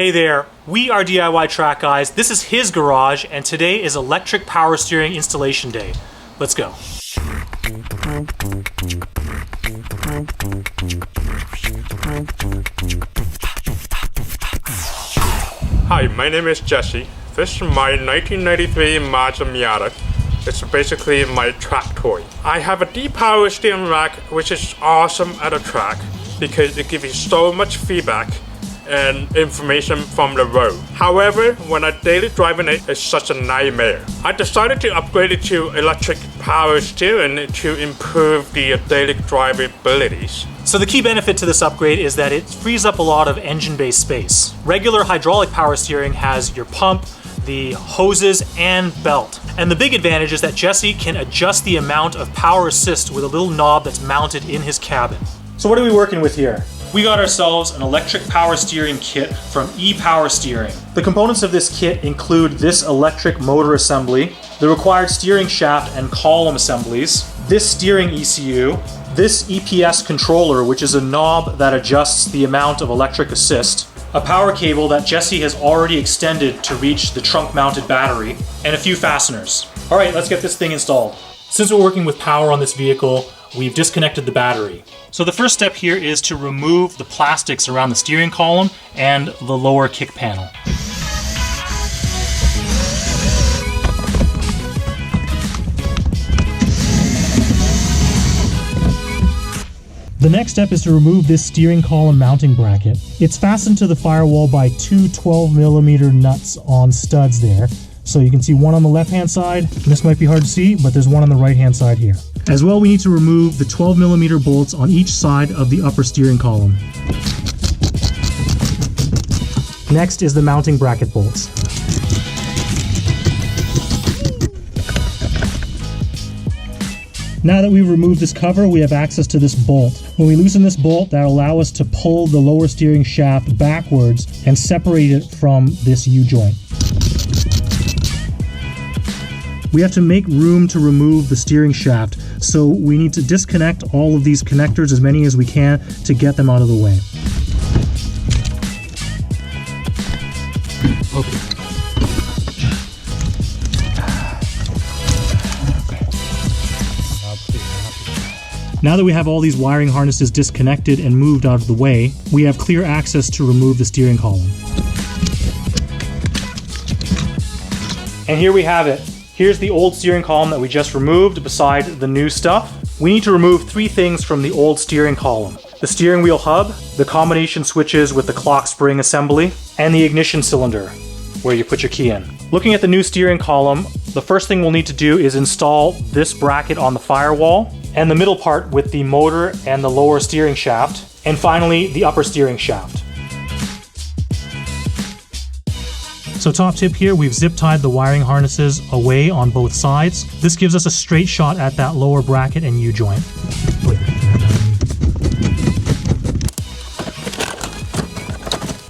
Hey there, we are DIY Track Guys. This is his garage, and today is electric power steering installation day. Let's go. Hi, my name is Jesse. This is my 1993 Mazda Miata. It's basically my track toy. I have a D-power steering rack, which is awesome at a track because it gives you so much feedback and information from the road. However, when I daily driving it, it's such a nightmare. I decided to upgrade it to electric power steering to improve the daily drivabilities. So the key benefit to this upgrade is that it frees up a lot of engine-based space. Regular hydraulic power steering has your pump, the hoses, and belt. And the big advantage is that Jesse can adjust the amount of power assist with a little knob that's mounted in his cabin. So what are we working with here? We got ourselves an electric power steering kit from ePower Steering. The components of this kit include this electric motor assembly, the required steering shaft and column assemblies, this steering ECU, this EPS controller, which is a knob that adjusts the amount of electric assist, a power cable that Jesse has already extended to reach the trunk-mounted battery, and a few fasteners. All right, let's get this thing installed. Since we're working with power on this vehicle, we've disconnected the battery. So the first step here is to remove the plastics around the steering column and the lower kick panel. The next step is to remove this steering column mounting bracket. It's fastened to the firewall by two 12mm nuts on studs there. So you can see one on the left-hand side. This might be hard to see, but there's one on the right-hand side here. As well, we need to remove the 12mm bolts on each side of the upper steering column. Next is the mounting bracket bolts. Now that we've removed this cover, we have access to this bolt. When we loosen this bolt, that'll allow us to pull the lower steering shaft backwards and separate it from this U-joint. We have to make room to remove the steering shaft, so we need to disconnect all of these connectors, as many as we can, to get them out of the way. Okay. Now that we have all these wiring harnesses disconnected and moved out of the way, we have clear access to remove the steering column. And here we have it. Here's the old steering column that we just removed beside the new stuff. We need to remove three things from the old steering column: the steering wheel hub, the combination switches with the clock spring assembly, and the ignition cylinder, where you put your key in. Looking at the new steering column, the first thing we'll need to do is install this bracket on the firewall, and the middle part with the motor and the lower steering shaft, and finally the upper steering shaft. So top tip here, we've zip tied the wiring harnesses away on both sides. This gives us a straight shot at that lower bracket and U-joint.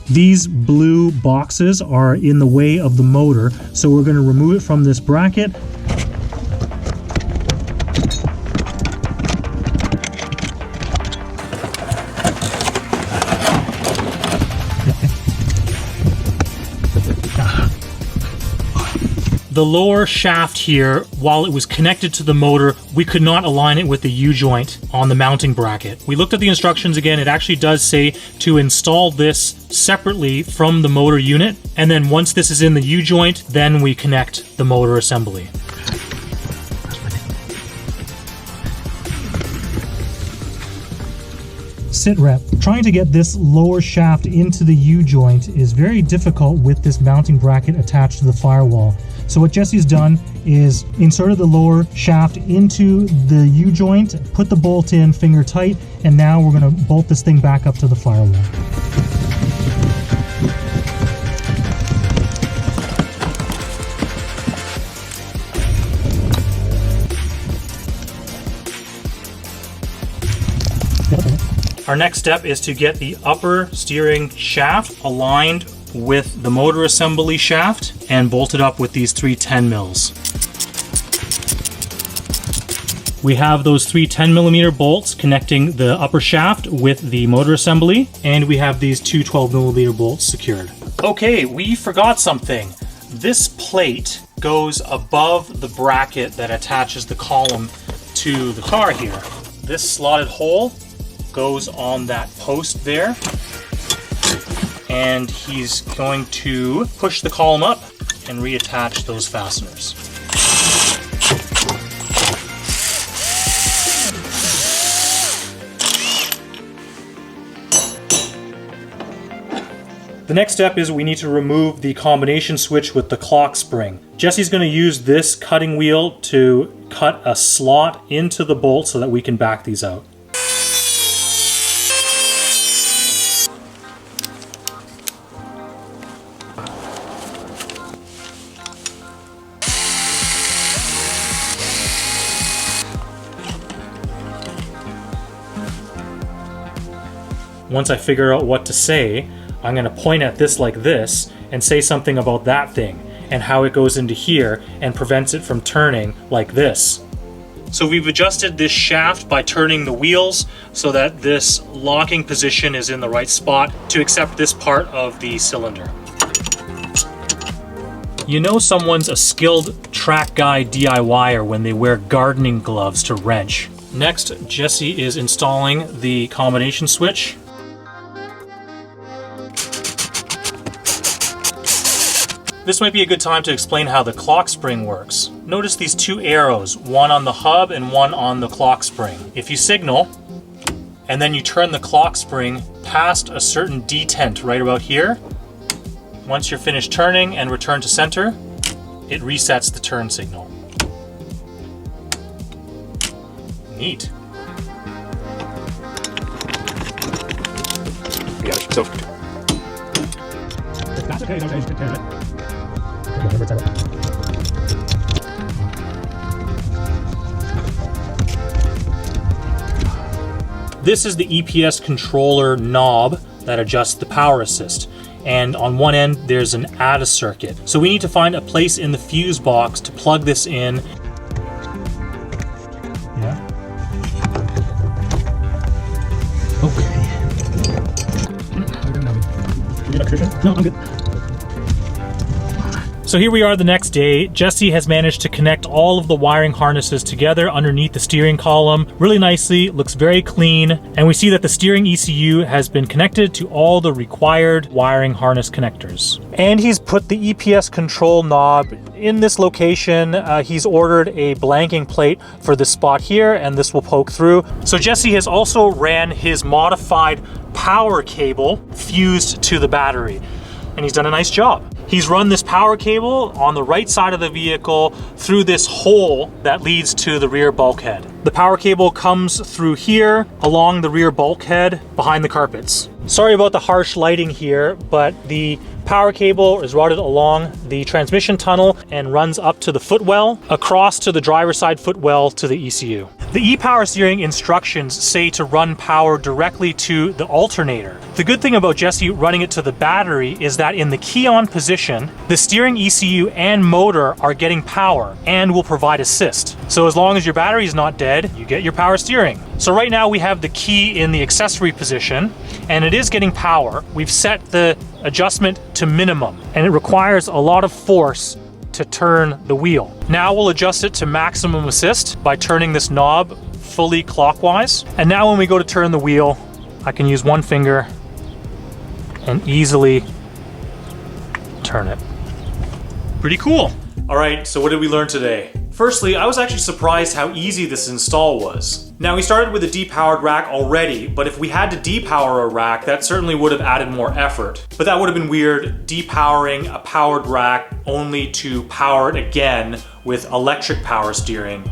These blue boxes are in the way of the motor, so we're going to remove it from this bracket. The lower shaft here, while it was connected to the motor, we could not align it with the U-joint on the mounting bracket. We looked at the instructions again. It actually does say to install this separately from the motor unit, and then once this is in the U-joint, then we connect the motor assembly. Sit rep. Trying to get this lower shaft into the U-joint is very difficult with this mounting bracket attached to the firewall. So what Jesse's done is inserted the lower shaft into the U-joint, put the bolt in finger tight, and now we're going to bolt this thing back up to the firewall. Our next step is to get the upper steering shaft aligned with the motor assembly shaft and bolted up with these 3 10 mils. We have those three 10mm bolts connecting the upper shaft with the motor assembly, and we have these two 12mm bolts secured. Okay, we forgot something. This plate goes above the bracket that attaches the column to the car here. This slotted hole goes on that post there, and he's going to push the column up and reattach those fasteners. The next step is we need to remove the combination switch with the clock spring. Jesse's going to use this cutting wheel to cut a slot into the bolt so that we can back these out. Once I figure out what to say, I'm going to point at this like this and say something about that thing and how it goes into here and prevents it from turning like this. So we've adjusted this shaft by turning the wheels so that this locking position is in the right spot to accept this part of the cylinder. You know someone's a skilled track guy DIYer when they wear gardening gloves to wrench. Next, Jesse is installing the combination switch. This might be a good time to explain how the clock spring works. Notice these two arrows, one on the hub and one on the clock spring. If you signal, and then you turn the clock spring past a certain detent right about here, once you're finished turning and return to center, it resets the turn signal. Neat. That's okay, don't take care of it. This is the EPS controller knob that adjusts the power assist. And on one end, there's an ADA circuit. So we need to find a place in the fuse box to plug this in. Yeah. Okay. No, I'm good. So here we are the next day. Jesse has managed to connect all of the wiring harnesses together underneath the steering column really nicely, looks very clean, and we see that the steering ECU has been connected to all the required wiring harness connectors. And he's put the EPS control knob in this location. He's ordered a blanking plate for this spot here, and this will poke through. So Jesse has also ran his modified power cable fused to the battery, and he's done a nice job. He's run this power cable on the right side of the vehicle through this hole that leads to the rear bulkhead. The power cable comes through here along the rear bulkhead behind the carpets. Sorry about the harsh lighting here, but the power cable is routed along the transmission tunnel and runs up to the footwell, across to the driver's side footwell to the ECU. The e-power steering instructions say to run power directly to the alternator. The good thing about Jesse running it to the battery is that in the key-on position, the steering ECU and motor are getting power and will provide assist. So as long as your battery is not dead, you get your power steering. So right now we have the key in the accessory position, and it is getting power. We've set the adjustment to minimum, and it requires a lot of force to turn the wheel. Now we'll adjust it to maximum assist by turning this knob fully clockwise. And now when we go to turn the wheel, I can use one finger and easily turn it. Pretty cool. All right, so what did we learn today? Firstly, I was actually surprised how easy this install was. Now, we started with a depowered rack already, but if we had to depower a rack, that certainly would have added more effort. But that would have been weird, depowering a powered rack only to power it again with electric power steering.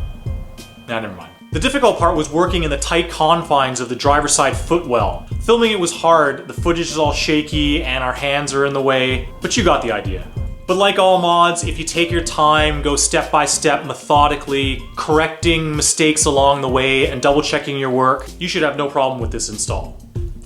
Nah, never mind. The difficult part was working in the tight confines of the driver's side footwell. Filming it was hard, the footage is all shaky, and our hands are in the way, but you got the idea. But like all mods, if you take your time, go step by step methodically, correcting mistakes along the way and double checking your work, you should have no problem with this install.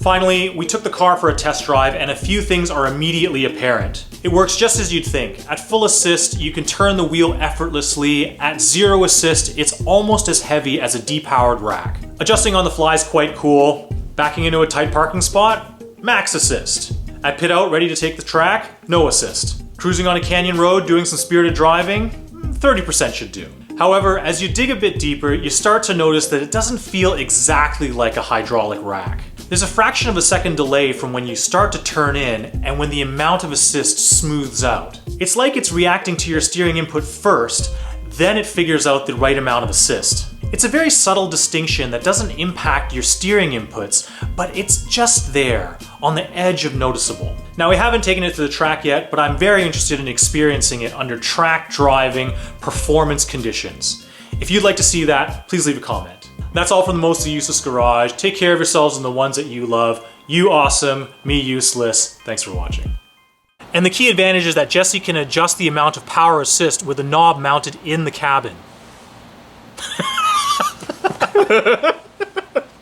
Finally, we took the car for a test drive and a few things are immediately apparent. It works just as you'd think. At full assist, you can turn the wheel effortlessly. At zero assist, it's almost as heavy as a depowered rack. Adjusting on the fly is quite cool. Backing into a tight parking spot, max assist. At pit out, ready to take the track, no assist. Cruising on a canyon road, doing some spirited driving, 30% should do. However, as you dig a bit deeper, you start to notice that it doesn't feel exactly like a hydraulic rack. There's a fraction of a second delay from when you start to turn in and when the amount of assist smooths out. It's like it's reacting to your steering input first, then it figures out the right amount of assist. It's a very subtle distinction that doesn't impact your steering inputs, but it's just there, on the edge of noticeable. Now, we haven't taken it to the track yet, but I'm very interested in experiencing it under track driving performance conditions. If you'd like to see that, please leave a comment. That's all from the MokkaMusis Garage. Take care of yourselves and the ones that you love. You awesome, me useless. Thanks for watching. And the key advantage is that Jesse can adjust the amount of power assist with a knob mounted in the cabin.